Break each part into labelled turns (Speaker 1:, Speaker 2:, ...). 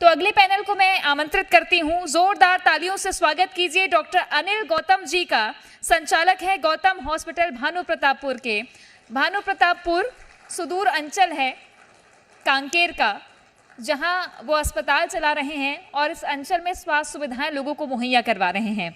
Speaker 1: तो अगले पैनल को मैं आमंत्रित करती हूं। जोरदार तालियों से स्वागत कीजिए डॉक्टर अनिल गौतम जी का। संचालक है गौतम हॉस्पिटल भानु प्रतापपुर के। भानु प्रतापपुर सुदूर अंचल है कांकेर का, जहां वो अस्पताल चला रहे हैं और इस अंचल में स्वास्थ्य सुविधाएं लोगों को मुहैया करवा रहे हैं।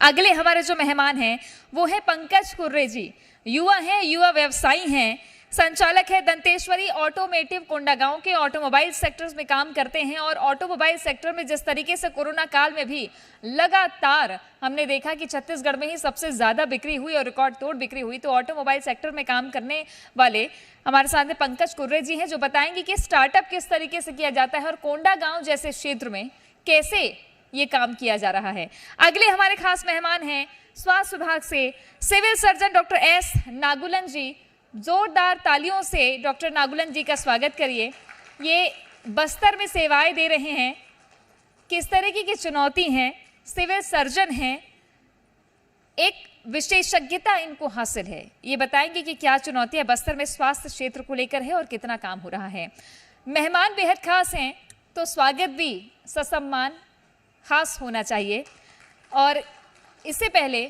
Speaker 1: अगले हमारे जो मेहमान हैं वो है पंकज कुर्रे जी। युवा हैं, युवा व्यवसायी हैं, संचालक है दंतेश्वरी ऑटोमेटिव कोंडागांव के। ऑटोमोबाइल सेक्टर्स में काम करते हैं और ऑटोमोबाइल सेक्टर में जिस तरीके से कोरोना काल में भी लगातार हमने देखा कि छत्तीसगढ़ में ही सबसे ज़्यादा बिक्री हुई और रिकॉर्ड तोड़ बिक्री हुई, तो ऑटोमोबाइल सेक्टर में काम करने वाले हमारे साथ में पंकज कुर्रे जी हैं, जो बताएंगे कि स्टार्टअप किस तरीके से किया जाता है और कोंडागांव जैसे क्षेत्र में कैसे ये काम किया जा रहा है। अगले हमारे खास मेहमान हैं स्वास्थ्य विभाग से सिविल सर्जन डॉक्टर एस नागुलन जी। जोरदार तालियों से डॉक्टर नागुलन जी का स्वागत करिए। ये बस्तर में सेवाएं दे रहे हैं, किस तरीके की चुनौती है, सिविल सर्जन हैं, एक विशेषज्ञता इनको हासिल है, ये बताएंगे कि क्या चुनौतियां बस्तर में स्वास्थ्य क्षेत्र को लेकर है और कितना काम हो रहा है। मेहमान बेहद खास हैं तो स्वागत भी ससम्मान खास होना चाहिए। और इससे पहले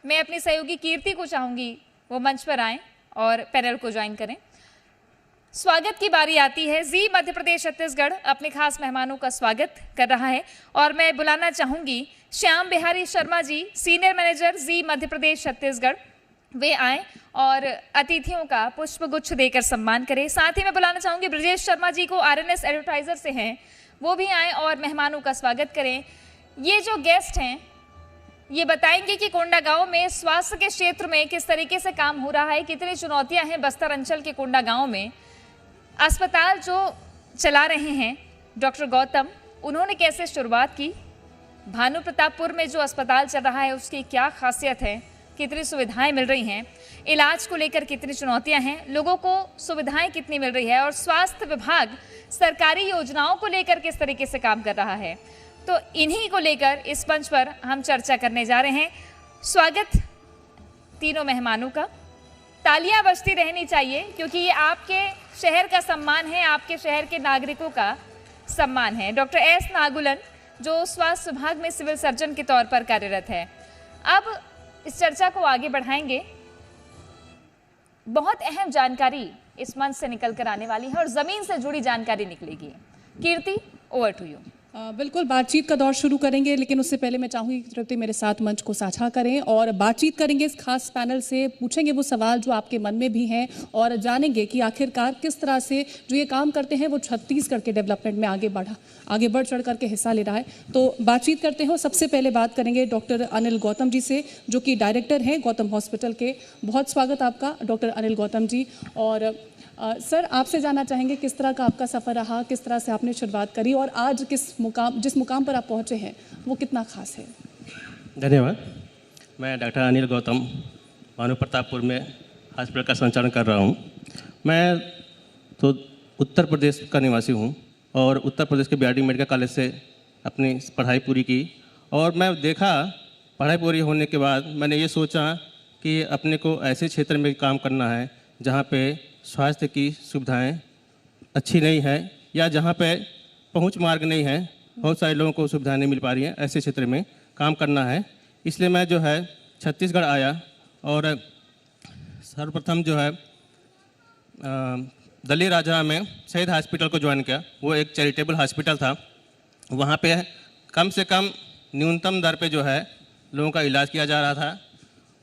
Speaker 1: मैं अपनी सहयोगी कीर्ति को चाहूँगी वो मंच पर आएँ और पैनल को ज्वाइन करें। स्वागत की बारी आती है। जी मध्य प्रदेश छत्तीसगढ़ अपने खास मेहमानों का स्वागत कर रहा है और मैं बुलाना चाहूँगी श्याम बिहारी शर्मा जी, सीनियर मैनेजर जी मध्य प्रदेश छत्तीसगढ़। वे आए और अतिथियों का पुष्पगुच्छ देकर सम्मान करें। साथ ही मैं बुलाना चाहूँगी ब्रजेश शर्मा जी को, आरएनएस एडवर्टाइजर से हैं, वो भी आए और मेहमानों का स्वागत करें। ये जो गेस्ट हैं ये बताएंगे कि कोंडागांव में स्वास्थ्य के क्षेत्र में किस तरीके से काम हो रहा है, कितनी चुनौतियां हैं बस्तर अंचल के कोंडागांव में। अस्पताल जो चला रहे हैं डॉक्टर गौतम, उन्होंने कैसे शुरुआत की, भानु प्रतापपुर में जो अस्पताल चल रहा है उसकी क्या खासियत है, कितनी सुविधाएं मिल रही हैं, इलाज को लेकर कितनी चुनौतियां हैं, लोगों को सुविधाएं कितनी मिल रही है और स्वास्थ्य विभाग सरकारी योजनाओं को लेकर किस तरीके से काम कर रहा है, तो इन्हीं को लेकर इस मंच पर हम चर्चा करने जा रहे हैं। स्वागत तीनों मेहमानों का। तालियां बजती रहनी चाहिए क्योंकि ये आपके शहर का सम्मान है, आपके शहर के नागरिकों का सम्मान है। डॉक्टर एस नागुलन जो स्वास्थ्य विभाग में सिविल सर्जन के तौर पर कार्यरत है। अब इस चर्चा को आगे बढ़ाएंगे। बहुत अहम जानकारी इस मंच से निकल कर आने वाली है और जमीन से जुड़ी जानकारी निकलेगी। कीर्ति, ओवर टू यू।
Speaker 2: बिल्कुल बातचीत का दौर शुरू करेंगे, लेकिन उससे पहले मैं चाहूँगी कि तृप्ति मेरे साथ मंच को साझा करें और बातचीत करेंगे इस खास पैनल से, पूछेंगे वो सवाल जो आपके मन में भी हैं और जानेंगे कि आखिरकार किस तरह से जो ये काम करते हैं वो छत्तीसगढ़ के डेवलपमेंट में आगे बढ़ चढ़ करके हिस्सा ले रहा है। तो बातचीत करते हैं। सबसे पहले बात करेंगे डॉक्टर अनिल गौतम जी से, जो कि डायरेक्टर हैं गौतम हॉस्पिटल के। बहुत स्वागत आपका डॉक्टर अनिल गौतम जी। और सर, आपसे जानना चाहेंगे किस तरह का आपका सफ़र रहा, किस तरह से आपने शुरुआत करी और आज जिस मुकाम पर आप पहुँचे हैं वो कितना खास है।
Speaker 3: धन्यवाद। मैं डॉक्टर अनिल गौतम भानु प्रतापपुर में हॉस्पिटल का संचालन कर रहा हूँ। मैं तो उत्तर प्रदेश का निवासी हूँ और उत्तर प्रदेश के बीआरडी मेडिकल कॉलेज से अपनी पढ़ाई पूरी की और मैं देखा पढ़ाई पूरी होने के बाद मैंने ये सोचा कि अपने को ऐसे क्षेत्र में काम करना है जहाँ पे स्वास्थ्य की सुविधाएं अच्छी नहीं है या जहाँ पे पहुँच मार्ग नहीं है, बहुत सारे लोगों को सुविधाएं नहीं मिल पा रही हैं, ऐसे क्षेत्र में काम करना है। इसलिए मैं जो है छत्तीसगढ़ आया और सर्वप्रथम जो है दली राजा में शहीद हॉस्पिटल को ज्वाइन किया। वो एक चैरिटेबल हॉस्पिटल था। वहाँ पे कम से कम न्यूनतम दर पे जो है लोगों का इलाज किया जा रहा था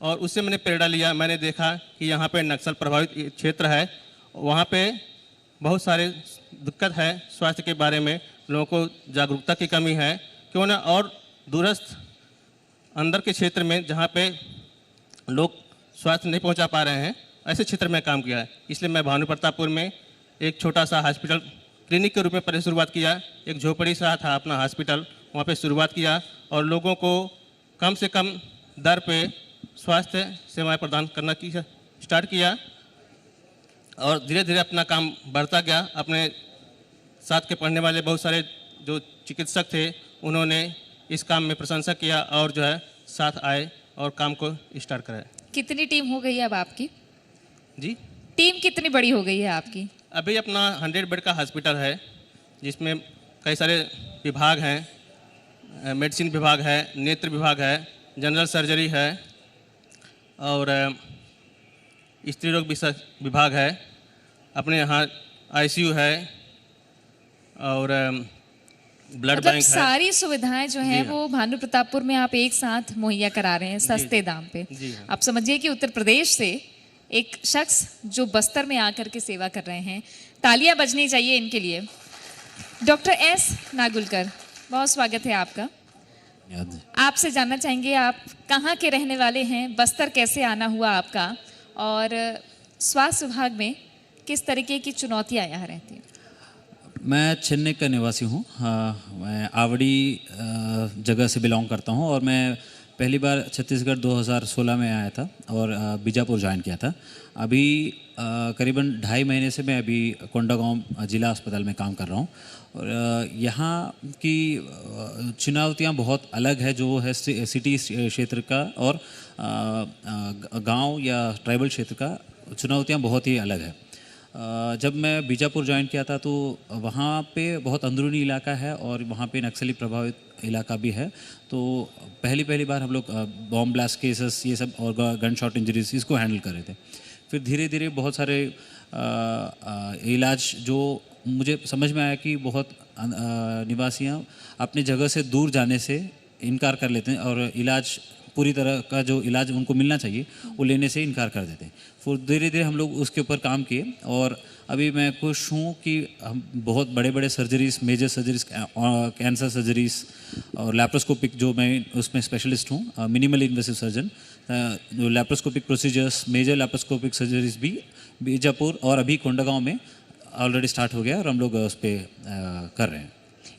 Speaker 3: और उससे मैंने प्रेरणा लिया। मैंने देखा कि यहाँ पे नक्सल प्रभावित क्षेत्र है, वहाँ पे बहुत सारे दिक्कत है स्वास्थ्य के बारे में, लोगों को जागरूकता की कमी है, क्यों ना और दूरस्थ अंदर के क्षेत्र में जहाँ पे लोग स्वास्थ्य नहीं पहुँचा पा रहे हैं, ऐसे क्षेत्र में काम किया है। इसलिए मैं भानु प्रतापपुर में एक छोटा सा हॉस्पिटल क्लिनिक के रूप में पहले शुरुआत किया। एक झोपड़ी सा था अपना हॉस्पिटल, वहाँ पे शुरुआत किया और लोगों को कम से कम दर पे स्वास्थ्य सेवाएं प्रदान करना की स्टार्ट किया और धीरे धीरे अपना काम बढ़ता गया। अपने साथ के पढ़ने वाले बहुत सारे जो चिकित्सक थे उन्होंने इस काम में प्रशंसा किया और जो है साथ आए और काम को स्टार्ट कराया।
Speaker 1: कितनी टीम हो गई है अब आपकी?
Speaker 3: जी,
Speaker 1: टीम कितनी बड़ी हो गई है आपकी?
Speaker 3: अभी अपना 100 बेड का हॉस्पिटल है जिसमें कई सारे विभाग हैं, मेडिसिन विभाग है, नेत्र विभाग है, जनरल सर्जरी है और स्त्री रोग विभाग है। अपने यहाँ आईसीयू है और ब्लड
Speaker 1: मतलब
Speaker 3: बैंक है।
Speaker 1: सारी सुविधाएं जो है
Speaker 3: जी हाँ।
Speaker 1: वो भानु प्रतापपुर में आप एक साथ मुहैया करा रहे हैं सस्ते दाम पे।
Speaker 3: जी हाँ।
Speaker 1: आप समझिए कि उत्तर प्रदेश से एक शख्स जो बस्तर में आकर के सेवा कर रहे हैं, तालियां बजनी चाहिए इनके लिए। डॉक्टर एस नागुलकर, बहुत स्वागत है आपका। आपसे जानना चाहेंगे आप कहाँ के रहने वाले हैं, बस्तर कैसे आना हुआ आपका, और स्वास्थ्य विभाग में किस तरीके की चुनौतियां यहाँ रहती हैं?
Speaker 4: मैं चेन्नई का निवासी हूँ। मैं आवड़ी जगह से बिलोंग करता हूँ और मैं पहली बार छत्तीसगढ़ 2016 में आया था और बीजापुर ज्वाइन किया था। अभी करीबन 2.5 महीने से मैं अभी कोंडागांव जिला अस्पताल में काम कर रहा हूँ और यहाँ की चुनौतियाँ बहुत अलग है, जो है सिटी क्षेत्र का और गांव या ट्राइबल क्षेत्र का चुनौतियाँ बहुत ही अलग है। जब मैं बीजापुर ज्वाइन किया था तो वहाँ पे बहुत अंदरूनी इलाका है और वहाँ पे नक्सली प्रभावित इलाका भी है। तो पहली बार हम लोग बॉम्ब ब्लास्ट केसेस ये सब और गन शॉट इंजरीज इसको हैंडल कर रहे थे। फिर धीरे धीरे बहुत सारे इलाज जो मुझे समझ में आया कि बहुत निवासियाँ अपनी जगह से दूर जाने से इनकार कर लेते हैं और इलाज पूरी तरह का जो इलाज उनको मिलना चाहिए वो लेने से इनकार कर देते हैं। फिर धीरे धीरे हम लोग उसके ऊपर काम किए और अभी मैं खुश हूँ कि हम बहुत बड़े बड़े surgeries, major surgeries, cancer surgeries और लैप्रोस्कोपिक, जो मैं उसमें स्पेशलिस्ट हूँ, मिनिमल इन्वेसिव सर्जन, जो laparoscopic procedures, major laparoscopic surgeries भी बीजापुर और अभी कोंडागांव में ऑलरेडी स्टार्ट हो गया और हम लोग उस पर कर रहे हैं।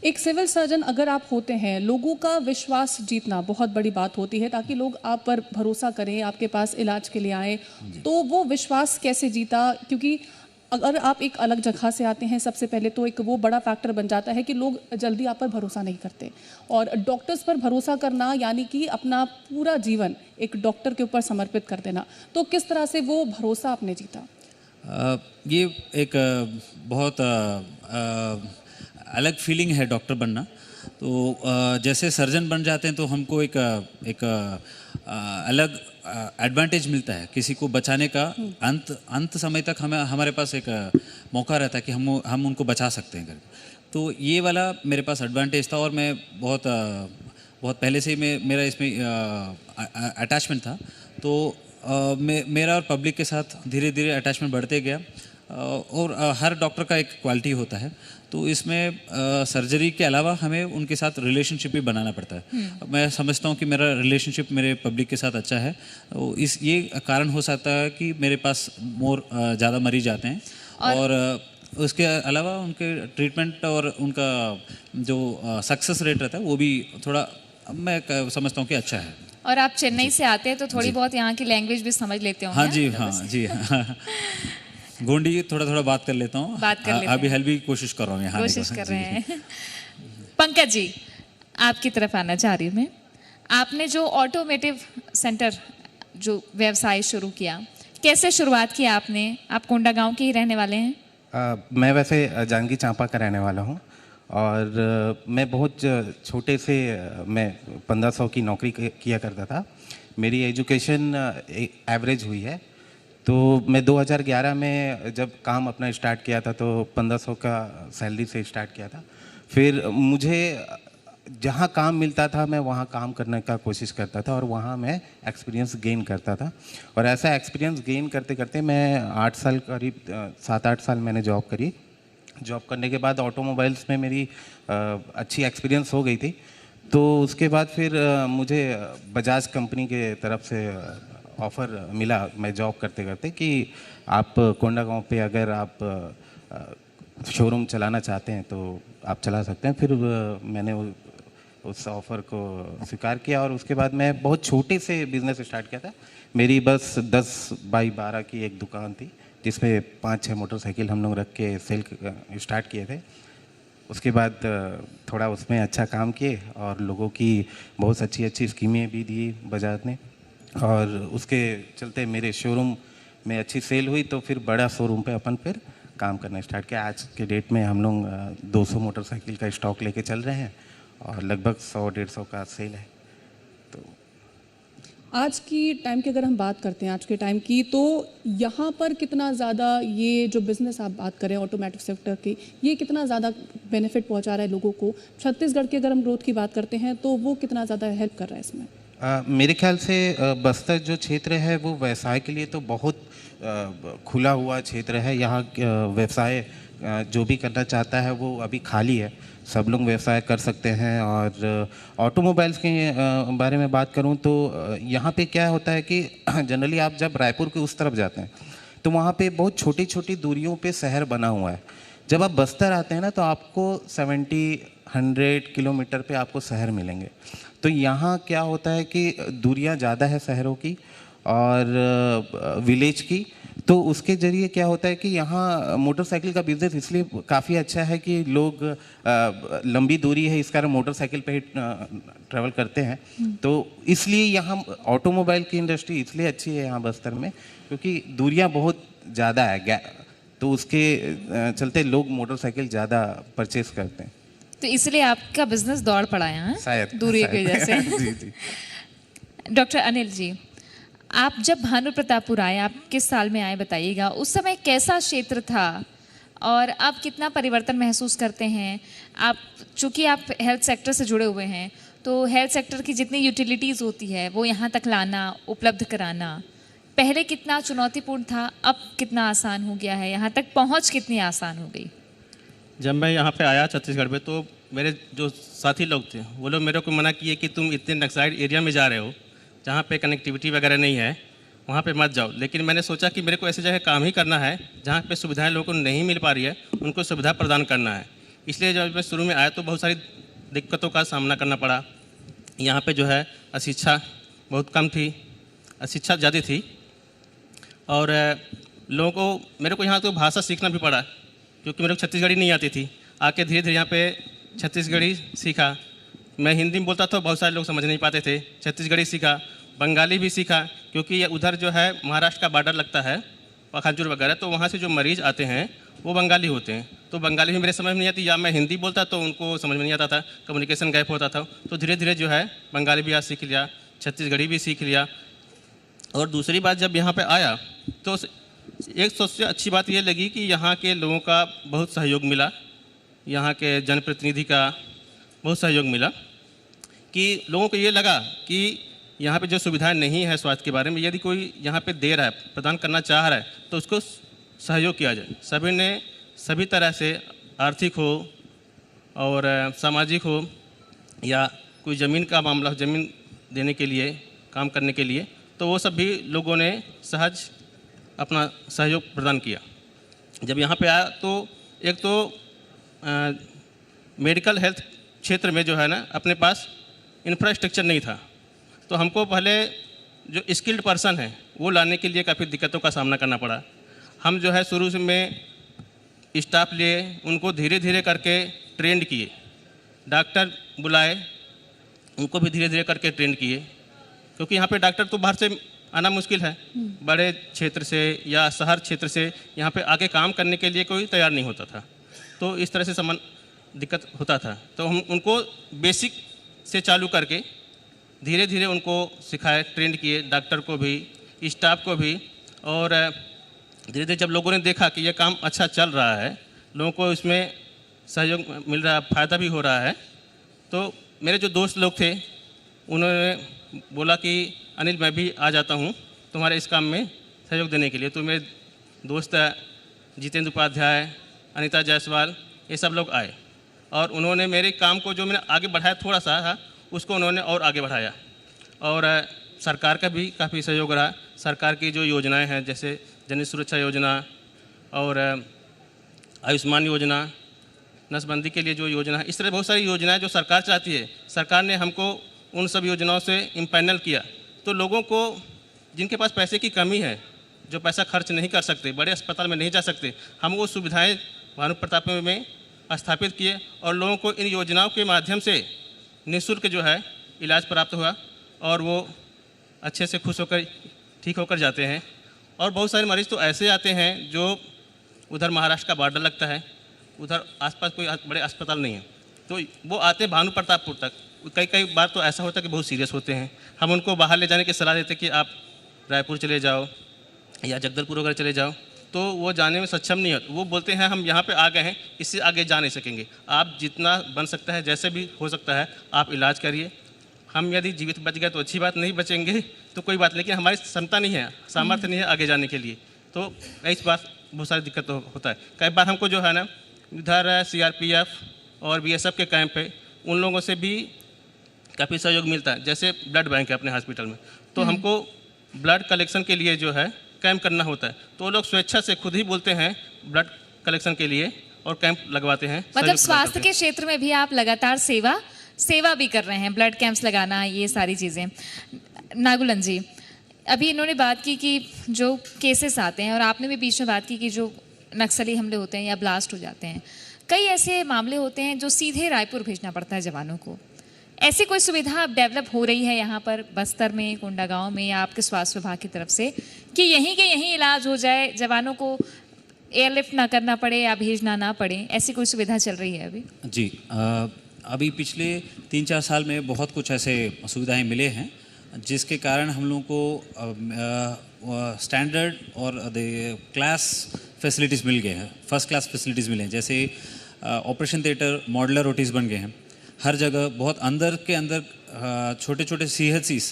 Speaker 2: एक सिविल सर्जन अगर आप होते हैं, लोगों का विश्वास जीतना बहुत बड़ी बात होती है ताकि लोग आप पर भरोसा करें, आपके पास इलाज के लिए आए। तो वो विश्वास कैसे जीता? क्योंकि अगर आप एक अलग जगह से आते हैं, सबसे पहले तो एक वो बड़ा फैक्टर बन जाता है कि लोग जल्दी आप पर भरोसा नहीं करते, और डॉक्टर्स पर भरोसा करना यानी कि अपना पूरा जीवन एक डॉक्टर के ऊपर समर्पित कर देना। तो किस तरह से वो भरोसा आपने जीता?
Speaker 4: ये एक बहुत अलग फीलिंग है डॉक्टर बनना। तो जैसे सर्जन बन जाते हैं तो हमको एक अलग एडवांटेज मिलता है, किसी को बचाने का अंत समय तक हमें हमारे पास एक मौका रहता है कि हम उनको बचा सकते हैं करके। तो ये वाला मेरे पास एडवांटेज था और मैं बहुत पहले से ही मेरा इसमें अटैचमेंट था। तो मेरा और पब्लिक के साथ धीरे धीरे अटैचमेंट बढ़ते गया और हर डॉक्टर का एक क्वालिटी होता है। तो इसमें सर्जरी के अलावा हमें उनके साथ रिलेशनशिप भी बनाना पड़ता है। मैं समझता हूँ कि मेरा रिलेशनशिप मेरे पब्लिक के साथ अच्छा है। तो ये कारण हो सकता है कि मेरे पास ज़्यादा मरीज आते हैं और उसके अलावा उनके ट्रीटमेंट और उनका जो सक्सेस रेट रहता है वो भी थोड़ा मैं समझता हूँ कि अच्छा है।
Speaker 1: और आप चेन्नई से आते हैं तो थोड़ी बहुत यहाँ की लैंग्वेज भी समझ लेते होंगे।
Speaker 4: हाँ जी, हाँ जी, हाँ। गोंडी थोड़ा बात कर लेता हूँ। अभी हेल्प भी कोशिश कर रहा हूँ यहाँ
Speaker 1: कोशिश कर रहे हैं। पंकज जी, आपकी तरफ आना चाह रही हूँ मैं। आपने जो ऑटोमेटिव सेंटर जो व्यवसाय शुरू किया, कैसे शुरुआत की आपने? आप कोंडागांव के ही रहने वाले हैं?
Speaker 5: मैं वैसे जांगी चांपा का रहने वाला हूँ और मैं बहुत छोटे से मैं 1500 की नौकरी किया करता था। मेरी एजुकेशन एवरेज हुई है। तो मैं 2011 में जब काम अपना स्टार्ट किया था तो 1500 का सैलरी से स्टार्ट किया था। फिर मुझे जहाँ काम मिलता था मैं वहाँ काम करने का कोशिश करता था और वहाँ मैं एक्सपीरियंस गेन करता था। और ऐसा एक्सपीरियंस गेन करते करते मैं 8 साल, करीब 7-8 साल मैंने जॉब करी। जॉब करने के बाद ऑटोमोबाइल्स में मेरी अच्छी एक्सपीरियंस हो गई थी। तो उसके बाद फिर मुझे बजाज कंपनी के तरफ से ऑफ़र मिला, मैं जॉब करते करते, कि आप कोंडागांव पे अगर आप शोरूम चलाना चाहते हैं तो आप चला सकते हैं। फिर मैंने उस ऑफ़र को स्वीकार किया और उसके बाद मैं बहुत छोटे से बिज़नेस स्टार्ट किया था। मेरी बस 10 बाई 12 की एक दुकान थी जिसमें 5-6 मोटरसाइकिल हम लोग रख के सेल स्टार्ट किए थे। उसके बाद थोड़ा उसमें अच्छा काम किए और लोगों की बहुत अच्छी स्कीमें भी दी बजाज ने, और उसके चलते मेरे शोरूम में अच्छी सेल हुई। तो फिर बड़ा शोरूम पे अपन फिर काम करना स्टार्ट किया। आज के डेट में हम लोग 200 मोटरसाइकिल का स्टॉक लेके चल रहे हैं और लगभग 100-150 का सेल है। तो
Speaker 2: आज की टाइम की अगर हम बात करते हैं आज के टाइम की, तो यहाँ पर कितना ज़्यादा ये जो बिज़नेस आप बात करें ऑटोमेटिक सेक्टर की, ये कितना ज़्यादा बेनिफिट पहुँचा रहा है लोगों को? छत्तीसगढ़ की अगर हम ग्रोथ की बात करते हैं तो वो कितना ज़्यादा हेल्प कर रहा है इसमें?
Speaker 5: मेरे ख्याल से बस्तर जो क्षेत्र है वो व्यवसाय के लिए तो बहुत खुला हुआ क्षेत्र है। यहाँ व्यवसाय जो भी करना चाहता है वो अभी खाली है, सब लोग व्यवसाय कर सकते हैं। और ऑटोमोबाइल्स के बारे में बात करूं तो यहाँ पे क्या होता है कि जनरली आप जब रायपुर के उस तरफ जाते हैं तो वहाँ पे बहुत छोटी छोटी दूरियों पे शहर बना हुआ है। जब आप बस्तर आते हैं ना तो आपको 70-100 किलोमीटर पे आपको शहर मिलेंगे। तो यहाँ क्या होता है कि दूरियाँ ज़्यादा है शहरों की और विलेज की, तो उसके ज़रिए क्या होता है कि यहाँ मोटरसाइकिल का बिज़नेस इसलिए काफ़ी अच्छा है कि लोग लंबी दूरी है इस कारण मोटरसाइकिल पे ही ट्रैवल करते हैं। तो इसलिए यहाँ ऑटोमोबाइल की इंडस्ट्री इसलिए अच्छी है यहाँ बस्तर में क्योंकि दूरियाँ बहुत ज़्यादा है, तो उसके चलते लोग मोटरसाइकिल ज़्यादा परचेस करते हैं।
Speaker 1: तो इसलिए आपका बिजनेस दौड़ पड़ा है, हाँ?
Speaker 5: शायद
Speaker 1: दूरी की वजह से।
Speaker 5: जी जी।
Speaker 1: डॉक्टर अनिल जी, आप जब भानु प्रतापपुर आए, आप किस साल में आए बताइएगा? उस समय कैसा क्षेत्र था और अब कितना परिवर्तन महसूस करते हैं आप? चूँकि आप हेल्थ सेक्टर से जुड़े हुए हैं, तो हेल्थ सेक्टर की जितनी यूटिलिटीज़ होती है वो यहाँ तक लाना, उपलब्ध कराना, पहले कितना चुनौतीपूर्ण था, अब कितना आसान हो गया है? यहाँ तक पहुँच कितनी आसान हो गई?
Speaker 3: जब मैं यहाँ पे आया छत्तीसगढ़ पे तो मेरे जो साथी लोग थे वो लोग मेरे को मना किए कि तुम इतने नक्सलाइट एरिया में जा रहे हो जहाँ पे कनेक्टिविटी वगैरह नहीं है, वहाँ पे मत जाओ। लेकिन मैंने सोचा कि मेरे को ऐसी जगह काम ही करना है जहाँ पे सुविधाएं लोगों को नहीं मिल पा रही है, उनको सुविधा प्रदान करना है। इसलिए जब मैं शुरू में आया तो बहुत सारी दिक्कतों का सामना करना पड़ा। यहाँ पे जो है अशिक्षा बहुत कम थी, अशिक्षा ज़्यादा थी और लोगों को मेरे को यहाँ तो भाषा सीखना भी पड़ा क्योंकि मेरे को छत्तीसगढ़ी नहीं आती थी। आके धीरे धीरे यहाँ पे छत्तीसगढ़ी सीखा। मैं हिंदी में बोलता था, बहुत सारे लोग समझ नहीं पाते थे। छत्तीसगढ़ी सीखा, बंगाली भी सीखा क्योंकि उधर जो है महाराष्ट्र का बॉर्डर लगता है, पखाजूर वगैरह, तो वहाँ से जो मरीज़ आते हैं वो बंगाली होते हैं। तो बंगाली भी मेरे समझ में नहीं आती, या मैं हिंदी बोलता तो उनको समझ में नहीं आता था, कम्युनिकेशन गैप होता था। तो धीरे धीरे जो है बंगाली भी आज सीख लिया, छत्तीसगढ़ी भी सीख लिया। और दूसरी बात, जब यहाँ पे आया तो एक सबसे अच्छी बात ये लगी कि यहाँ के लोगों का बहुत सहयोग मिला, यहाँ के जनप्रतिनिधि का बहुत सहयोग मिला कि लोगों को ये लगा कि यहाँ पे जो सुविधाएं नहीं है स्वास्थ्य के बारे में, यदि कोई यहाँ पे दे रहा है, प्रदान करना चाह रहा है तो उसको सहयोग किया जाए। सभी ने सभी तरह से, आर्थिक हो और सामाजिक हो या कोई ज़मीन का मामला हो, ज़मीन देने के लिए, काम करने के लिए, तो वो सभी लोगों ने सहज अपना सहयोग प्रदान किया। जब यहाँ पे आया तो एक तो मेडिकल हेल्थ क्षेत्र में जो है ना अपने पास इंफ्रास्ट्रक्चर नहीं था, तो हमको पहले जो स्किल्ड पर्सन है वो लाने के लिए काफ़ी दिक्कतों का सामना करना पड़ा। हम जो है शुरू में स्टाफ लिए, उनको धीरे धीरे करके ट्रेंड किए, डॉक्टर बुलाए, उनको भी धीरे धीरे करके ट्रेंड किए, क्योंकि यहाँ पे डॉक्टर तो बाहर से आना मुश्किल है, बड़े क्षेत्र से या शहर क्षेत्र से यहाँ पे आके काम करने के लिए कोई तैयार नहीं होता था। तो इस तरह से दिक्कत होता था। तो हम उनको बेसिक से चालू करके धीरे धीरे उनको सिखाए, ट्रेंड किए, डॉक्टर को भी, स्टाफ को भी। और धीरे धीरे जब लोगों ने देखा कि ये काम अच्छा चल रहा है, लोगों को इसमें सहयोग मिल रहा है, फ़ायदा भी हो रहा है, तो मेरे जो दोस्त लोग थे उन्होंने बोला कि अनिल मैं भी आ जाता हूँ तुम्हारे इस काम में सहयोग देने के लिए। तो मेरे दोस्त जितेंद्र उपाध्याय, अनीता जायसवाल, ये सब लोग आए और उन्होंने मेरे काम को जो मैंने आगे बढ़ाया थोड़ा सा था उसको उन्होंने और आगे बढ़ाया। और सरकार का भी काफ़ी सहयोग रहा। सरकार की जो योजनाएं हैं जैसे जन सुरक्षा योजना और आयुष्मान योजना, नसबंदी के लिए जो योजना है, इस तरह बहुत सारी योजनाएं जो सरकार चाहती है, सरकार ने हमको उन सब योजनाओं से इम्पैनल किया। तो लोगों को जिनके पास पैसे की कमी है, जो पैसा खर्च नहीं कर सकते, बड़े अस्पताल में नहीं जा सकते, हम वो सुविधाएं भानु प्रतापपुर में स्थापित किए और लोगों को इन योजनाओं के माध्यम से निःशुल्क जो है इलाज प्राप्त हुआ और वो अच्छे से खुश होकर ठीक होकर जाते हैं। और बहुत सारे मरीज़ तो ऐसे आते हैं जो उधर महाराष्ट्र का बॉर्डर लगता है, उधर आसपास कोई बड़े अस्पताल नहीं है, तो वो आते भानु प्रतापपुर तक। कई कई बार तो ऐसा होता है कि बहुत सीरियस होते हैं, हम उनको बाहर ले जाने की सलाह देते कि आप रायपुर चले जाओ या जगदलपुर वगैरह चले जाओ, तो वो जाने में सक्षम नहीं होते। वो बोलते हैं हम यहाँ पे आ गए हैं, इससे आगे जा नहीं सकेंगे, आप जितना बन सकता है, जैसे भी हो सकता है आप इलाज करिए। हम यदि जीवित बच गए तो अच्छी बात, नहीं बचेंगे तो कोई बात नहीं, लेकिन हमारी क्षमता नहीं है, सामर्थ्य नहीं है आगे जाने के लिए, तो इस बात बहुत सारी दिक्कत होता है। कई बार हमको जो है ना इधर CRPF और BSF के कैंप पे उन लोगों से भी काफ़ी सहयोग मिलता है। जैसे ब्लड बैंक है अपने हॉस्पिटल में, तो हमको ब्लड कलेक्शन के लिए जो है कैंप करना होता है, तो वो लोग स्वेच्छा से खुद ही बोलते हैं ब्लड कलेक्शन के लिए और कैंप लगवाते हैं।
Speaker 1: मतलब स्वास्थ्य के क्षेत्र में भी आप लगातार सेवा भी कर रहे हैं, ब्लड कैंप्स लगाना, ये सारी चीज़ें। नागुलन जी, अभी इन्होंने बात की कि जो केसेस आते हैं, और आपने भी बीच में बात की कि जो नक्सली हमले होते हैं या ब्लास्ट हो जाते हैं, कई ऐसे मामले होते हैं जो सीधे रायपुर भेजना पड़ता है जवानों को। ऐसी कोई सुविधा अब डेवलप हो रही है यहाँ पर बस्तर में, कोंडागांव में, या आपके स्वास्थ्य विभाग की तरफ से कि यहीं के यहीं इलाज हो जाए, जवानों को एयरलिफ्ट ना करना पड़े या भेजना ना पड़े, ऐसी कोई सुविधा चल रही है अभी?
Speaker 4: जी, अभी पिछले 3-4 साल में बहुत कुछ ऐसे सुविधाएं मिले हैं जिसके कारण हम लोगों को स्टैंडर्ड और क्लास फैसिलिटीज़ मिल गए हैं, फर्स्ट क्लास फैसिलिटीज़ मिले हैं। जैसे ऑपरेशन थिएटर, मॉडुलर ओटीज़ बन गए हैं हर जगह, बहुत अंदर के अंदर छोटे छोटे CHCs,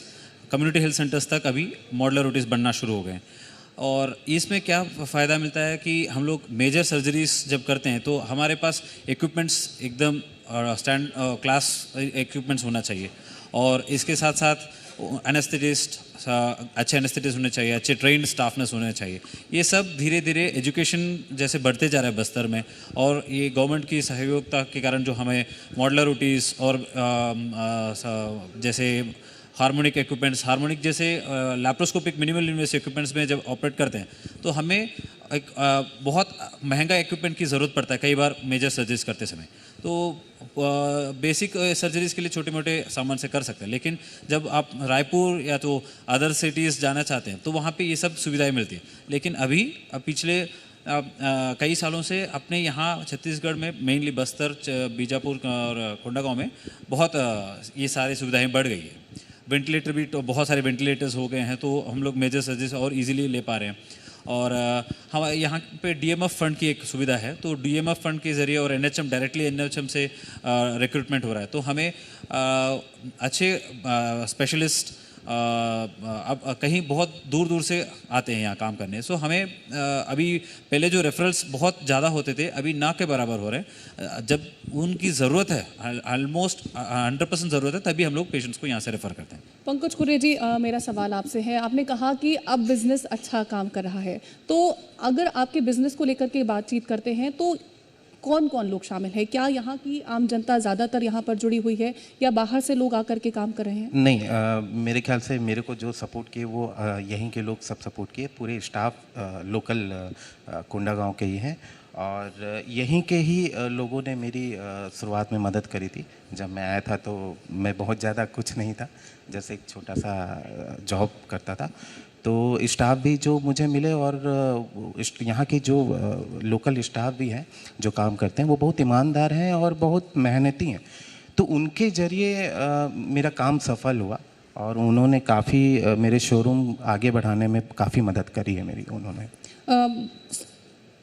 Speaker 4: कम्युनिटी हेल्थ सेंटर्स तक अभी मॉडुलर ओटीज़ बनना शुरू हो गए हैं। और इसमें क्या फ़ायदा मिलता है कि हम लोग मेजर सर्जरीज जब करते हैं तो हमारे पास इक्विपमेंट्स एकदम स्टैंड क्लास इक्विपमेंट्स होना चाहिए, और इसके साथ साथ एनेस्थेटिस्ट, अच्छे एनेस्थेटिस्ट होने चाहिए, अच्छे ट्रेंड स्टाफनेस होने चाहिए। ये सब धीरे धीरे एजुकेशन जैसे बढ़ते जा रहा है बस्तर में, और ये गवर्नमेंट की सहयोगिता के कारण जो हमें मॉडुलर ओटीज़ और जैसे हार्मोनिक इक्विपमेंट्स, हार्मोनिक जैसे लैप्रोस्कोपिक मिनिमल इन्वेसिव इक्विपमेंट्स में जब ऑपरेट करते हैं तो हमें एक बहुत महंगा इक्विपमेंट की ज़रूरत पड़ता है कई बार मेजर सर्जरीज करते समय। तो बेसिक सर्जरीज के लिए छोटे मोटे सामान से कर सकते हैं, लेकिन जब आप रायपुर या तो अदर सिटीज़ जाना चाहते हैं तो वहाँ पे ये सब सुविधाएं मिलती हैं। लेकिन अभी पिछले कई सालों से अपने यहाँ छत्तीसगढ़ में मेनली बस्तर, बीजापुर और कोंडागांव में बहुत ये सारी सुविधाएं बढ़ गई है। वेंटिलेटर भी तो बहुत सारे वेंटिलेटर्स हो गए हैं, तो हम लोग मेजर सर्जरीज और इजीली ले पा रहे हैं। और हम यहाँ पे DMF फंड की एक सुविधा है, तो DMF फंड के ज़रिए और NHM डायरेक्टली NHM से रिक्रूटमेंट हो रहा है, तो हमें अच्छे स्पेशलिस्ट अब कहीं बहुत दूर दूर से आते हैं यहाँ काम करने। सो हमें अभी पहले जो रेफरल्स बहुत ज़्यादा होते थे अभी ना के बराबर हो रहे हैं। जब उनकी ज़रूरत है, ऑलमोस्ट 100% ज़रूरत है, तभी हम लोग पेशेंट्स को यहाँ से रेफ़र करते हैं।
Speaker 2: पंकज कुरे जी, मेरा सवाल आपसे है, आपने कहा कि अब बिजनेस अच्छा काम कर रहा है, तो अगर आपके बिजनेस को लेकर के बातचीत करते हैं तो कौन कौन लोग शामिल है? क्या यहाँ की आम जनता ज़्यादातर यहाँ पर जुड़ी हुई है या बाहर से लोग आकर के काम कर रहे हैं?
Speaker 5: नहीं, मेरे ख्याल से मेरे को जो सपोर्ट किए वो यहीं के लोग सब सपोर्ट किए। पूरे स्टाफ लोकल कोंडागांव के ही हैं, और यहीं के ही लोगों ने मेरी शुरुआत में मदद करी थी। जब मैं आया था तो मैं बहुत ज़्यादा कुछ नहीं था, जैसे एक छोटा सा जॉब करता था। तो स्टाफ भी जो मुझे मिले और यहाँ के जो लोकल स्टाफ भी हैं जो काम करते हैं वो बहुत ईमानदार हैं और बहुत मेहनती हैं, तो उनके ज़रिए मेरा काम सफल हुआ और उन्होंने काफ़ी मेरे शोरूम आगे बढ़ाने में काफ़ी मदद करी है मेरी उन्होंने।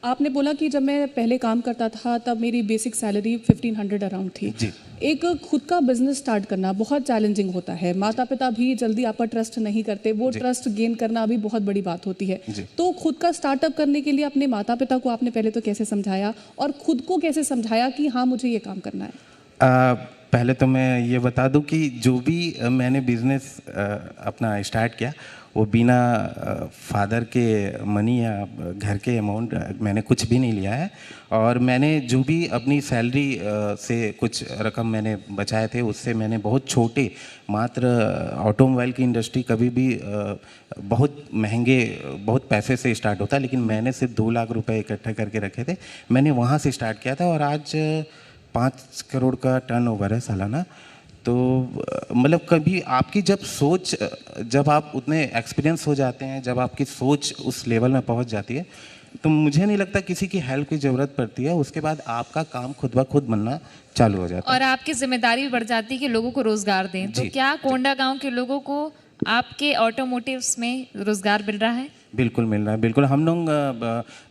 Speaker 2: आपने बोला कि जब मैं पहले काम करता था तब मेरी बेसिक सैलरी 1500 अराउंड थी
Speaker 5: जी।
Speaker 2: एक खुद का बिजनेस स्टार्ट करना बहुत चैलेंजिंग होता है, माता पिता भी जल्दी आप पर ट्रस्ट नहीं करते, वो ट्रस्ट गेन करना भी बहुत बड़ी बात होती है। तो खुद का स्टार्टअप करने के लिए अपने माता पिता को आपने पहले तो कैसे समझाया और खुद को कैसे समझाया कि हाँ मुझे ये काम करना है?
Speaker 5: पहले तो मैं ये बता दूं कि जो भी मैंने बिज़नेस अपना स्टार्ट किया वो बिना फादर के मनी या घर के अमाउंट मैंने कुछ भी नहीं लिया है, और मैंने जो भी अपनी सैलरी से कुछ रकम मैंने बचाए थे उससे मैंने बहुत छोटे, मात्र ऑटोमोबाइल की इंडस्ट्री कभी भी बहुत महंगे बहुत पैसे से स्टार्ट होता है, लेकिन मैंने सिर्फ 2 लाख रुपए इकट्ठे करके रखे थे, मैंने वहाँ से स्टार्ट किया था और आज 5 करोड़ का टर्नओवर है सालाना। तो मतलब कभी आपकी जब सोच, जब आप उतने एक्सपीरियंस हो जाते हैं, जब आपकी सोच उस लेवल में पहुंच जाती है तो मुझे नहीं लगता किसी की हेल्प की ज़रूरत पड़ती है, उसके बाद आपका काम खुद ब खुद बनना चालू हो जाता है।
Speaker 1: और आपकी जिम्मेदारी भी बढ़ जाती है कि लोगों को रोजगार दें। तो
Speaker 5: जी,
Speaker 1: क्या कोंडा गांव के लोगों को आपके ऑटोमोटिव्स में रोजगार मिल रहा है?
Speaker 5: बिल्कुल मिल रहा है, बिल्कुल। हम लोग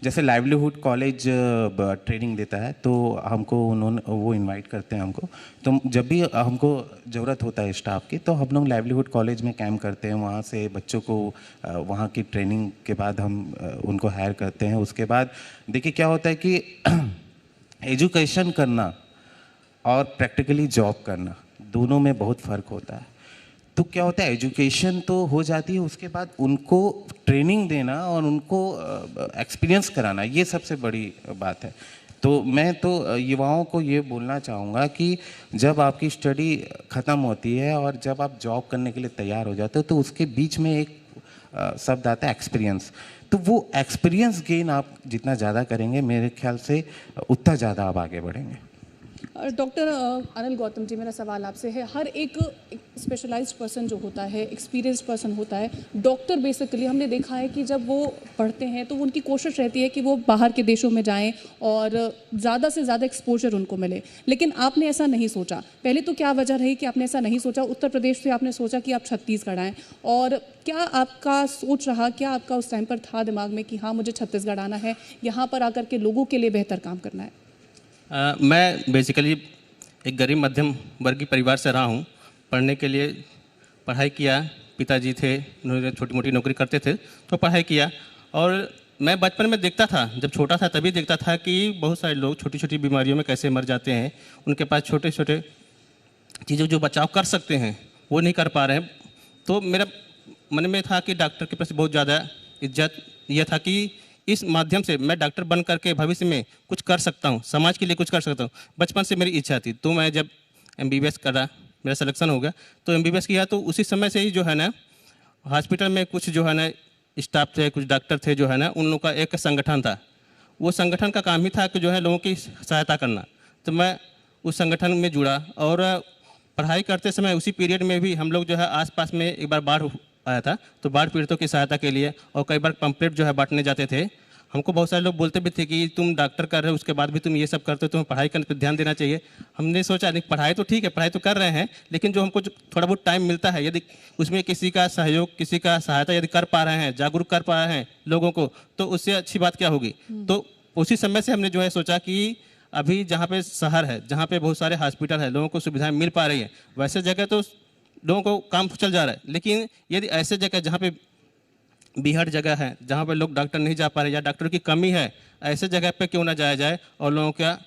Speaker 5: जैसे लाइवलीहुड कॉलेज ट्रेनिंग देता है, तो हमको उन्होंने वो इनवाइट करते हैं हमको। तो जब भी हमको ज़रूरत होता है स्टाफ की, तो हम लोग लाइवलीहुड कॉलेज में कैंप करते हैं। वहाँ से बच्चों को वहाँ की ट्रेनिंग के बाद हम उनको हायर करते हैं। उसके बाद देखिए क्या होता है कि एजुकेशन करना और प्रैक्टिकली जॉब करना दोनों में बहुत फ़र्क होता है। तो क्या होता है, एजुकेशन तो हो जाती है, उसके बाद उनको ट्रेनिंग देना और उनको एक्सपीरियंस कराना, ये सबसे बड़ी बात है। तो मैं तो युवाओं को ये बोलना चाहूँगा कि जब आपकी स्टडी ख़त्म होती है और जब आप जॉब करने के लिए तैयार हो जाते हो, तो उसके बीच में एक शब्द आता है एक्सपीरियंस। तो वो एक्सपीरियंस गेन आप जितना ज़्यादा करेंगे, मेरे ख्याल से उतना ज़्यादा आप आगे बढ़ेंगे।
Speaker 2: डॉक्टर अनिल गौतम जी, मेरा सवाल आपसे है, हर एक स्पेशलाइज्ड पर्सन जो होता है, एक्सपीरियंस्ड पर्सन होता है, डॉक्टर बेसिकली हमने देखा है कि जब वो पढ़ते हैं तो उनकी कोशिश रहती है कि वो बाहर के देशों में जाएं और ज़्यादा से ज़्यादा एक्सपोजर उनको मिले, लेकिन आपने ऐसा नहीं सोचा। पहले तो क्या वजह रही कि आपने ऐसा नहीं सोचा? उत्तर प्रदेश से आपने सोचा कि आप छत्तीसगढ़ आएँ, और क्या आपका सोच रहा, क्या आपका उस टाइम पर था दिमाग में कि हाँ मुझे छत्तीसगढ़ आना है, यहाँ पर आकर के लोगों के लिए बेहतर काम करना है?
Speaker 3: मैं बेसिकली एक गरीब मध्यम वर्गीय परिवार से रहा हूँ। पढ़ने के लिए पढ़ाई किया, पिताजी थे, उन्होंने छोटी मोटी नौकरी करते थे, तो पढ़ाई किया। और मैं बचपन में देखता था, जब छोटा था तभी देखता था कि बहुत सारे लोग छोटी छोटी बीमारियों में कैसे मर जाते हैं। उनके पास छोटे छोटे चीज़ों जो बचाव कर सकते हैं वो नहीं कर पा रहे हैं। तो मेरा मन में था कि डॉक्टर के प्रति बहुत ज़्यादा इज्जत यह था कि इस माध्यम से मैं डॉक्टर बन करके भविष्य में कुछ कर सकता हूँ, समाज के लिए कुछ कर सकता हूँ। बचपन से मेरी इच्छा थी। तो मैं जब MBBS करा, मेरा सिलेक्शन हो गया, तो MBBS किया, तो उसी समय से ही जो है ना हॉस्पिटल में कुछ जो है ना स्टाफ थे, कुछ डॉक्टर थे जो है ना, उन लोगों का एक संगठन था। वो संगठन का काम ही था कि जो है लोगों की सहायता करना। तो मैं उस संगठन में जुड़ा, और पढ़ाई करते समय उसी पीरियड में भी हम लोग जो है आसपास में एक बार बाढ़ आया था, तो बाढ़ पीड़ितों की सहायता के लिए और कई बार पंपलेट जो है बांटने जाते थे। हमको बहुत सारे लोग बोलते भी थे कि तुम डॉक्टर कर रहे हो, उसके बाद भी तुम ये सब करते हो, तुम्हें पढ़ाई करने पर ध्यान देना चाहिए। हमने सोचा नहीं, पढ़ाई तो ठीक है, पढ़ाई तो कर रहे हैं, लेकिन जो हमको जो थोड़ा बहुत टाइम मिलता है, यदि उसमें किसी का सहयोग, किसी का सहायता यदि कर पा रहे हैं, जागरूक कर पा रहे हैं लोगों को, तो उससे अच्छी बात क्या होगी। तो उसी समय से हमने जो है सोचा कि अभी जहाँ पे शहर है, जहाँ पे बहुत सारे हॉस्पिटल है, लोगों को सुविधाएं मिल पा रही है, वैसे जगह तो लोगों को काम चल जा रहा है। लेकिन यदि ऐसे जगह जहाँ पे बीहड़ जगह है, जहाँ पे लोग डॉक्टर नहीं जा पा रहे या डॉक्टर की कमी है, ऐसे जगह पे क्यों ना जाया जाए और लोगों का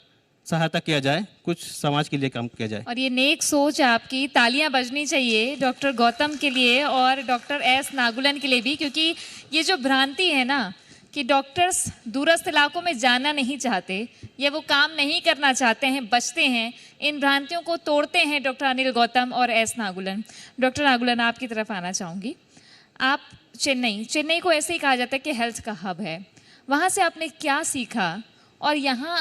Speaker 3: सहायता किया जाए, कुछ समाज के लिए काम किया जाए।
Speaker 1: और ये नेक सोच है आपकी, तालियां बजनी चाहिए डॉक्टर गौतम के लिए और डॉक्टर एस नागुलन के लिए भी, क्योंकि ये जो भ्रांति है ना कि डॉक्टर्स दूरस्थ इलाकों में जाना नहीं चाहते या वो काम नहीं करना चाहते हैं, बचते हैं, इन भ्रांतियों को तोड़ते हैं डॉक्टर अनिल गौतम और एस नागुलन। डॉक्टर नागुलन, आपकी तरफ आना चाहूँगी। आप चेन्नई को ऐसे ही कहा जाता है कि हेल्थ का हब है, वहाँ से आपने क्या सीखा और यहाँ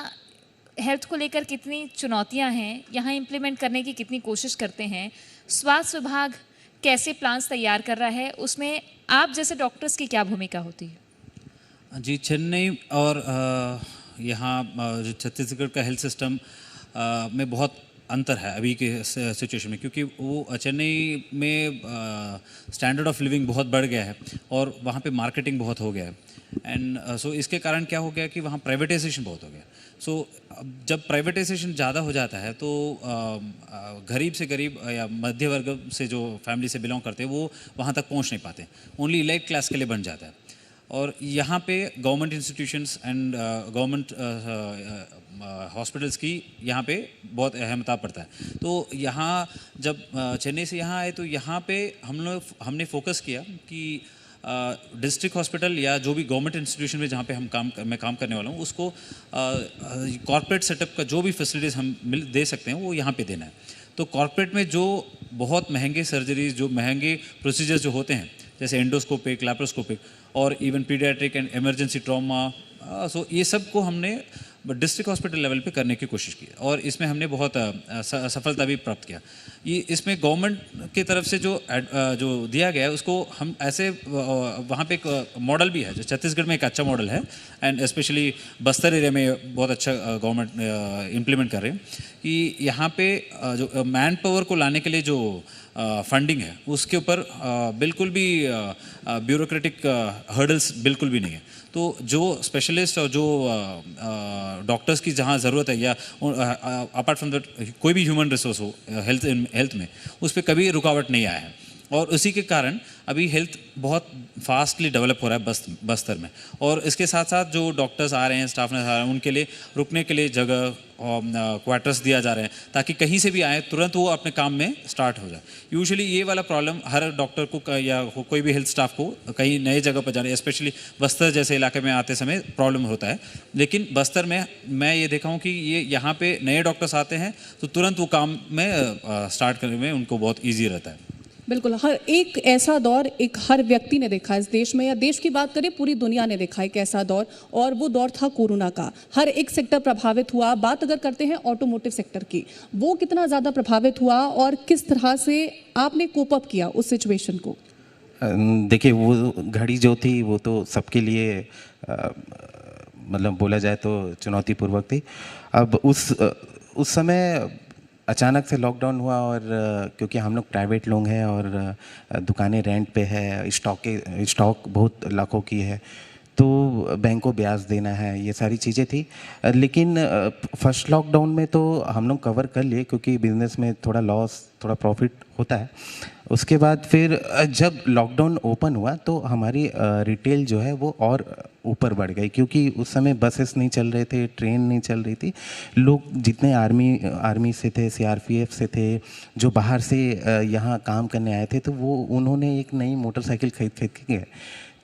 Speaker 1: हेल्थ को लेकर कितनी चुनौतियाँ हैं, यहाँ इम्प्लीमेंट करने की कितनी कोशिश करते हैं, स्वास्थ्य विभाग कैसे प्लान्स तैयार कर रहा है, उसमें आप जैसे डॉक्टर्स की क्या भूमिका होती है?
Speaker 4: जी, चेन्नई और यहाँ जो छत्तीसगढ़ का हेल्थ सिस्टम में बहुत अंतर है अभी के सिचुएशन में, क्योंकि वो चेन्नई में स्टैंडर्ड ऑफ लिविंग बहुत बढ़ गया है और वहाँ पे मार्केटिंग बहुत हो गया है। एंड सो इसके कारण क्या हो गया कि वहाँ प्राइवेटाइजेशन बहुत हो गया। सो जब प्राइवेटाइजेशन ज़्यादा हो जाता है तो गरीब से गरीब या मध्य वर्ग से जो फैमिली से बिलोंग करते हैं वो वहाँ तक पहुँच नहीं पाते, ओनली इलाइट क्लास के लिए बन जाता है। और यहाँ पे government institutions and government hospitals की यहाँ पे बहुत अहमियत पड़ता है। तो यहाँ जब चेन्नई से यहाँ आए तो यहाँ पे हमने फोकस किया कि डिस्ट्रिक्ट हॉस्पिटल या जो भी गवर्नमेंट इंस्टीट्यूशन में जहाँ पे मैं काम करने वाला हूँ उसको कॉर्पोरेट सेटअप का जो भी फैसिलिटीज़ हम दे सकते हैं वो यहाँ पे देना है। तो कॉर्पोरेट में जो बहुत महंगे सर्जरीज, जो महंगे प्रोसीजर्स जो होते हैं, जैसे एंडोस्कोपिक, लैप्रोस्कोपिक और even paediatric and emergency trauma, so ये सब को हमने डिस्ट्रिक्ट हॉस्पिटल लेवल पे करने की कोशिश की और इसमें हमने बहुत सफलता भी प्राप्त किया। ये इसमें गवर्नमेंट की तरफ से जो दिया गया है उसको हम ऐसे वहाँ पे एक मॉडल भी है जो छत्तीसगढ़ में एक अच्छा मॉडल है एंड स्पेशली बस्तर एरिया में बहुत अच्छा गवर्नमेंट इम्प्लीमेंट कर रहे हैं कि यहाँ पे जो मैन पावर को लाने के लिए जो फंडिंग है उसके ऊपर बिल्कुल भी ब्यूरोक्रेटिक हर्डल्स बिल्कुल भी नहीं है। तो जो स्पेशलिस्ट और जो डॉक्टर्स की जहाँ ज़रूरत है या अपार्ट फ्रॉम दैट कोई भी ह्यूमन रिसोर्स हो हेल्थ में उस पर कभी रुकावट नहीं आया है और उसी के कारण अभी हेल्थ बहुत फास्टली डेवलप हो रहा है बस्तर में। और इसके साथ साथ जो डॉक्टर्स आ रहे हैं, स्टाफ नर्स आ रहे हैं, उनके लिए रुकने के लिए जगह क्वार्टर्स दिया जा रहे हैं ताकि कहीं से भी आए तुरंत वो अपने काम में स्टार्ट हो जाए। यूजुअली ये वाला प्रॉब्लम हर डॉक्टर को या कोई भी हेल्थ स्टाफ को कहीं नए जगह पर जाने, स्पेशली बस्तर जैसे इलाके में आते समय प्रॉब्लम होता है। लेकिन बस्तर में मैं ये देखा हूँ कि ये यहाँ पे नए डॉक्टर्स आते हैं तो तुरंत वो काम में स्टार्ट करने में उनको बहुत ईजी रहता है।
Speaker 2: बिल्कुल, हर एक ऐसा दौर एक हर व्यक्ति ने देखा इस देश में, या देश की बात करें पूरी दुनिया ने देखा एक ऐसा दौर, और वो दौर था कोरोना का। हर एक सेक्टर प्रभावित हुआ। बात अगर करते हैं ऑटोमोटिव सेक्टर की, वो कितना ज़्यादा प्रभावित हुआ और किस तरह से आपने कोप अप किया उस सिचुएशन को?
Speaker 5: देखिए, वो घड़ी जो थी वो तो सबके लिए मतलब बोला जाए तो चुनौतीपूर्वक थी। अब उस समय अचानक से लॉकडाउन हुआ और क्योंकि हम लोग प्राइवेट लोग हैं और दुकानें रेंट पे है, स्टॉक बहुत लाखों की है, तो बैंक को ब्याज देना है, ये सारी चीज़ें थी। लेकिन फर्स्ट लॉकडाउन में तो हम लोग कवर कर लिए क्योंकि बिज़नेस में थोड़ा लॉस थोड़ा प्रॉफिट होता है। उसके बाद फिर जब लॉकडाउन ओपन हुआ तो हमारी रिटेल जो है वो और ऊपर बढ़ गई क्योंकि उस समय बसेस नहीं चल रहे थे, ट्रेन नहीं चल रही थी। लोग जितने आर्मी से थे, सीआरपीएफ से थे, जो बाहर से यहाँ काम करने आए थे, तो वो उन्होंने एक नई मोटरसाइकिल खरीद के गए।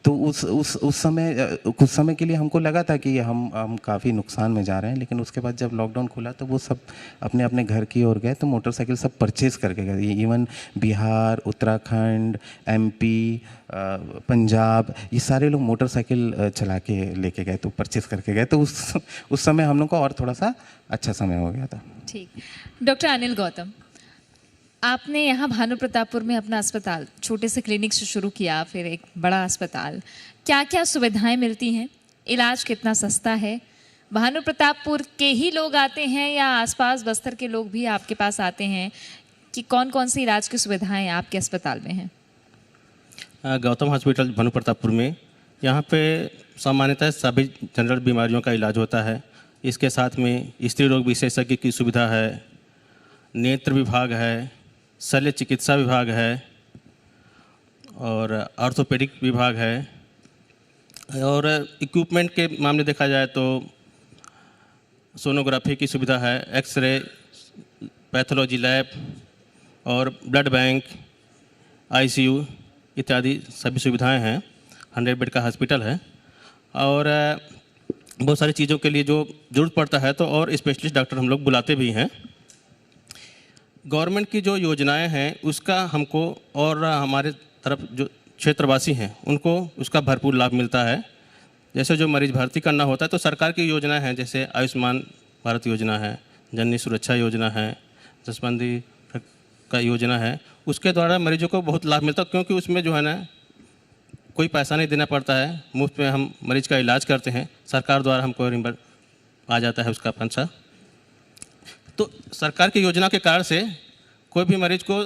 Speaker 5: तो उस समय कुछ समय के लिए हमको लगा था कि हम काफ़ी नुकसान में जा रहे हैं, लेकिन उसके बाद जब लॉकडाउन खुला तो वो सब अपने अपने घर की ओर गए, तो मोटरसाइकिल सब परचेज़ करके गए। इवन बिहार, उत्तराखंड, एमपी, पंजाब, ये सारे लोग मोटरसाइकिल चला के लेके गए, तो परचेज़ करके गए। तो उस समय हम लोग को और थोड़ा सा अच्छा समय हो गया था।
Speaker 1: ठीक। डॉक्टर अनिल गौतम, आपने यहाँ भानु प्रतापपुर में अपना अस्पताल छोटे से क्लिनिक से शुरू किया, फिर एक बड़ा अस्पताल। क्या क्या सुविधाएं मिलती हैं? इलाज कितना सस्ता है? भानु प्रतापपुर के ही लोग आते हैं या आसपास बस्तर के लोग भी आपके पास आते हैं? कि कौन कौन सी इलाज की सुविधाएं आपके अस्पताल में हैं?
Speaker 3: गौतम हॉस्पिटल भानु प्रतापपुर में यहाँ पे सामान्यतः सभी जनरल बीमारियों का इलाज होता है। इसके साथ में स्त्री रोग विशेषज्ञ की सुविधा है, नेत्र विभाग है, शल्य चिकित्सा विभाग है और ऑर्थोपेडिक विभाग है। और इक्विपमेंट के मामले देखा जाए तो सोनोग्राफी की सुविधा है, एक्सरे, पैथोलॉजी लैब और ब्लड बैंक, आईसीयू इत्यादि सभी सुविधाएं हैं। 100 बेड का हॉस्पिटल है और बहुत सारी चीज़ों के लिए जो ज़रूरत पड़ता है तो और स्पेशलिस्ट डॉक्टर हम लोग बुलाते भी हैं। गवर्नमेंट की जो योजनाएं हैं उसका हमको और हमारे तरफ जो क्षेत्रवासी हैं उनको उसका भरपूर लाभ मिलता है। जैसे जो मरीज भर्ती करना होता है तो सरकार की योजनाएं हैं, जैसे आयुष्मान भारत योजना है, जननी सुरक्षा योजना है, दशबंदी का योजना है, उसके द्वारा मरीजों को बहुत लाभ मिलता है क्योंकि उसमें जो है ना कोई पैसा नहीं देना पड़ता है, मुफ्त में हम मरीज का इलाज करते हैं, सरकार द्वारा हमको रिम्बर आ जाता है उसका पैसा। तो सरकार की योजना के कारण से कोई भी मरीज को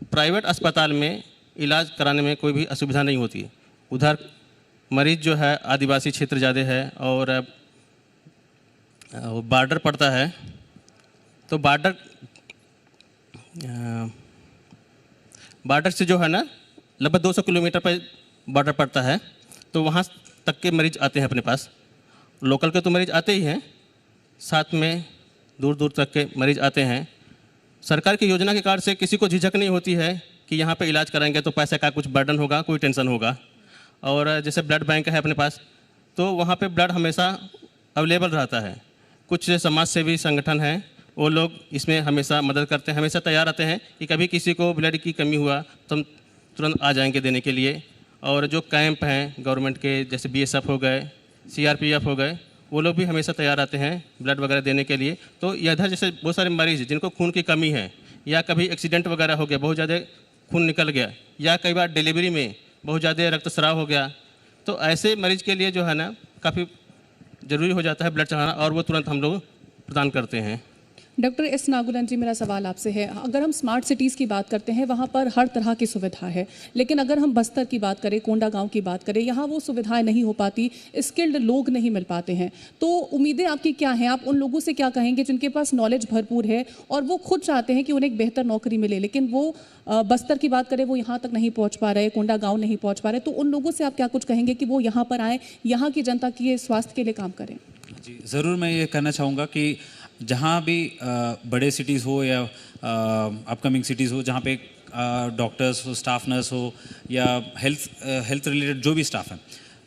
Speaker 3: प्राइवेट अस्पताल में इलाज कराने में कोई भी असुविधा नहीं होती। उधर मरीज जो है आदिवासी क्षेत्र ज़्यादा है और बॉर्डर पड़ता है, तो बॉर्डर से जो है ना लगभग 200 किलोमीटर पर बॉर्डर पड़ता है, तो वहाँ तक के मरीज आते हैं अपने पास। लोकल के तो मरीज आते ही हैं, साथ में दूर दूर तक के मरीज आते हैं। सरकार की योजना के कारण से किसी को झिझक नहीं होती है कि यहाँ पे इलाज कराएंगे तो पैसे का कुछ बर्डन होगा, कोई टेंशन होगा। और जैसे ब्लड बैंक है अपने पास, तो वहाँ पे ब्लड हमेशा अवेलेबल रहता है। कुछ समाज सेवी संगठन हैं, वो लोग इसमें हमेशा मदद करते हैं, हमेशा तैयार रहते हैं कि कभी किसी को ब्लड की कमी हुआ तो हम तुरंत आ जाएंगे देने के लिए। और जो कैंप हैं गवर्नमेंट के, जैसे BSF हो गए, CRPF हो गए, वो लोग भी हमेशा तैयार रहते हैं ब्लड वगैरह देने के लिए। तो इधर जैसे बहुत सारे मरीज़ जिनको खून की कमी है, या कभी एक्सीडेंट वगैरह हो गया, बहुत ज़्यादा खून निकल गया, या कई बार डिलीवरी में बहुत ज़्यादा रक्तस्राव हो गया, तो ऐसे मरीज़ के लिए जो है ना काफ़ी ज़रूरी हो जाता है ब्लड चढ़ाना, और वो तुरंत हम लोग प्रदान करते हैं।
Speaker 2: डॉक्टर एस नागुलन जी, मेरा सवाल आपसे है, अगर हम स्मार्ट सिटीज़ की बात करते हैं वहाँ पर हर तरह की सुविधा है, लेकिन अगर हम बस्तर की बात करें, कोंडागांव की बात करें, यहाँ वो सुविधाएं नहीं हो पाती, स्किल्ड लोग नहीं मिल पाते हैं। तो उम्मीदें आपकी क्या हैं? आप उन लोगों से क्या कहेंगे जिनके पास नॉलेज भरपूर है और वो खुद चाहते हैं कि उन्हें एक बेहतर नौकरी मिले, लेकिन वो बस्तर की बात करें वो यहाँ तक नहीं पहुँच पा रहे, कोंडागांव नहीं पहुँच पा रहे, तो उन लोगों से आप क्या कुछ कहेंगे कि वो यहाँ पर आएँ, यहाँ की जनता के स्वास्थ्य के लिए काम करें?
Speaker 4: जी ज़रूर, मैं ये कहना चाहूँगा कि जहाँ भी बड़े सिटीज़ हो या अपकमिंग सिटीज़ हो, जहाँ पे डॉक्टर्स हो, स्टाफ नर्स हो, या हेल्थ रिलेटेड जो भी स्टाफ है,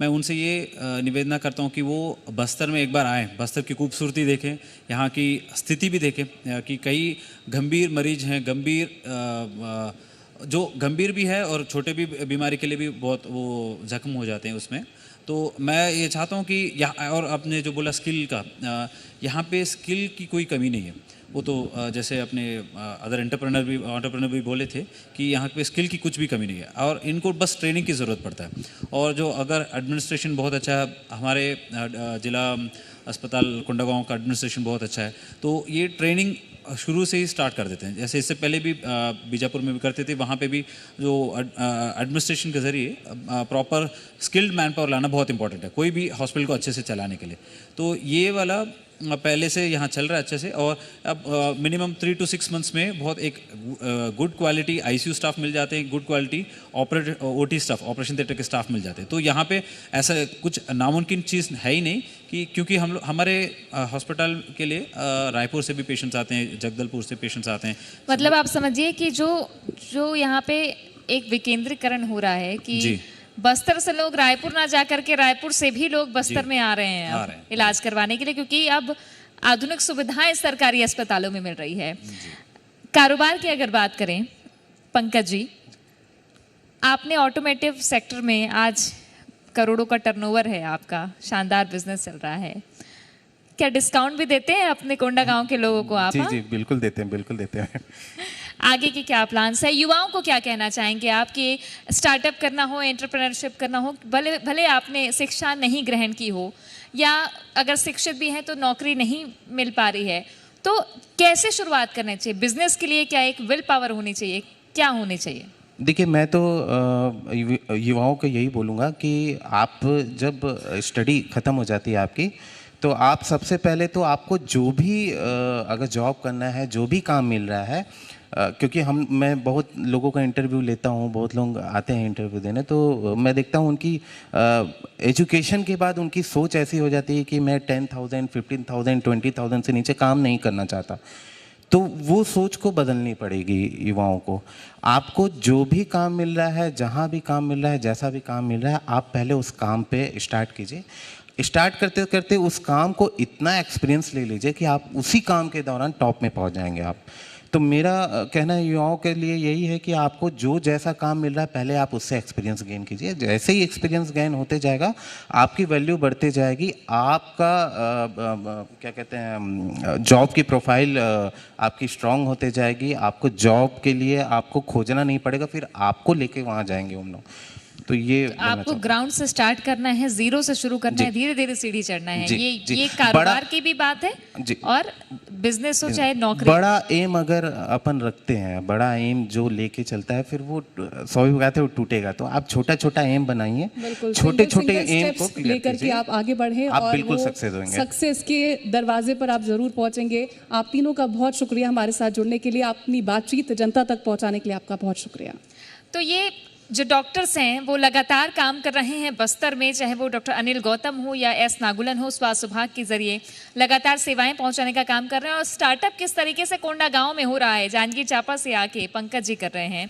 Speaker 4: मैं उनसे ये निवेदना करता हूँ कि वो बस्तर में एक बार आएँ, बस्तर की खूबसूरती देखें, यहाँ की स्थिति भी देखें कि कई गंभीर मरीज हैं, जो गंभीर भी है और छोटे भी बीमारी के लिए भी बहुत वो जख्म हो जाते हैं उसमें। तो मैं ये चाहता हूँ कि यहाँ, और आपने जो बोला स्किल का, यहाँ पे स्किल की कोई कमी नहीं है। वो तो जैसे अपने अदर एंटरप्रेन्योर भी बोले थे कि यहाँ पे स्किल की कुछ भी कमी नहीं है, और इनको बस ट्रेनिंग की ज़रूरत पड़ता है। और जो अगर एडमिनिस्ट्रेशन बहुत अच्छा है, हमारे जिला अस्पताल कोंडागांव का एडमिनिस्ट्रेशन बहुत अच्छा है, तो ये ट्रेनिंग शुरू से ही स्टार्ट कर देते हैं। जैसे इससे पहले भी बीजापुर में भी करते थे, वहाँ पे भी जो एडमिनिस्ट्रेशन के ज़रिए प्रॉपर स्किल्ड मैन पावर लाना बहुत इंपॉर्टेंट है कोई भी हॉस्पिटल को अच्छे से चलाने के लिए। तो ये वाला पहले से यहाँ चल रहा है अच्छे से, और अब मिनिमम 3 to 6 मंथ्स में बहुत एक गुड क्वालिटी आईसीयू स्टाफ मिल जाते हैं, good quality OT staff, operation theatre के स्टाफ मिल जाते हैं। तो यहाँ पे ऐसा कुछ नामुमकिन चीज़ है ही नहीं कि, क्योंकि हमारे हॉस्पिटल के लिए रायपुर से भी पेशेंट्स आते हैं, जगदलपुर से पेशेंट्स आते हैं।
Speaker 1: मतलब आप समझिए कि जो यहाँ पे एक विकेंद्रीकरण हो रहा है कि बस्तर से लोग रायपुर ना जा करके रायपुर से भी लोग बस्तर में आ रहे हैं अब इलाज करवाने के लिए, क्योंकि अब आधुनिक सुविधाएं सरकारी अस्पतालों में मिल रही है। कारोबार की अगर बात करें पंकज जी, आपने ऑटोमेटिव सेक्टर में आज करोड़ों का टर्नओवर है आपका, शानदार बिजनेस चल रहा है, क्या डिस्काउंट भी देते हैं अपने कोंडागांव के लोगों को आप?
Speaker 5: जी जी बिल्कुल देते हैं, बिल्कुल देते हैं।
Speaker 1: आगे के क्या प्लान्स है? युवाओं को क्या कहना चाहेंगे आप कि स्टार्टअप करना हो, एंटरप्रेन्योरशिप करना हो, भले आपने शिक्षा नहीं ग्रहण की हो, या अगर शिक्षित भी हैं तो नौकरी नहीं मिल पा रही है, तो कैसे शुरुआत करनी चाहिए? बिजनेस के लिए क्या एक विल पावर होनी चाहिए, क्या होनी चाहिए?
Speaker 5: देखिए, मैं तो युवाओं को यही बोलूँगा कि आप जब स्टडी ख़त्म हो जाती है आपकी, तो आप सबसे पहले तो आपको जो भी अगर जॉब करना है, जो भी काम मिल रहा है, क्योंकि मैं बहुत लोगों का इंटरव्यू लेता हूँ, बहुत लोग आते हैं इंटरव्यू देने, तो मैं देखता हूँ उनकी एजुकेशन के बाद उनकी सोच ऐसी हो जाती है कि मैं 10,000, 15,000, 20,000 से नीचे काम नहीं करना चाहता। तो वो सोच को बदलनी पड़ेगी युवाओं को। आपको जो भी काम मिल रहा है, जहाँ भी काम मिल रहा है, जैसा भी काम मिल रहा है, आप पहले उस काम पे स्टार्ट कीजिए। स्टार्ट करते करते उस काम को इतना एक्सपीरियंस ले लीजिए कि आप उसी काम के दौरान टॉप में पहुंच जाएंगे आप। तो मेरा कहना युवाओं के लिए यही है कि आपको जो जैसा काम मिल रहा है, पहले आप उससे एक्सपीरियंस गेन कीजिए। जैसे ही एक्सपीरियंस गेन होते जाएगा, आपकी वैल्यू बढ़ती जाएगी, आपका क्या कहते हैं, जॉब की प्रोफाइल आपकी स्ट्रांग होते जाएगी। आपको जॉब के लिए आपको खोजना नहीं पड़ेगा, फिर आपको लेके वहाँ जाएंगे हम लोग। तो ये
Speaker 1: आपको ग्राउंड से स्टार्ट करना है, जीरो से शुरू करना है, धीरे धीरे सीढ़ी चढ़ना है। ये कारोबार की भी बात है, और बिजनेस हो चाहे नौकरी।
Speaker 5: बड़ा एम अगर अपन रखते हैं, बड़ा एम जो लेके चलता है, फिर वो स्वाभाविक बात है वो टूटेगा। तो आप छोटा छोटा एम बनाइए, छोटे छोटे एम को
Speaker 2: लेकर के आप आगे बढ़े,
Speaker 5: आप
Speaker 2: और
Speaker 5: बिल्कुल सक्सेस होंगे।
Speaker 2: सक्सेस के दरवाजे पर आप जरूर पहुंचेंगे। आप तीनों का बहुत शुक्रिया हमारे साथ जुड़ने के लिए, अपनी बातचीत जनता तक पहुंचाने के लिए आपका बहुत शुक्रिया।
Speaker 1: तो ये जो डॉक्टर्स हैं वो लगातार काम कर रहे हैं बस्तर में, चाहे वो डॉक्टर अनिल गौतम हो या एस नागुलन हो, स्वास्थ्य विभाग के जरिए लगातार सेवाएं पहुंचाने का काम कर रहे हैं। और स्टार्टअप किस तरीके से कोंडागांव में हो रहा है, जांजगीर चांपा से आके पंकज जी कर रहे हैं,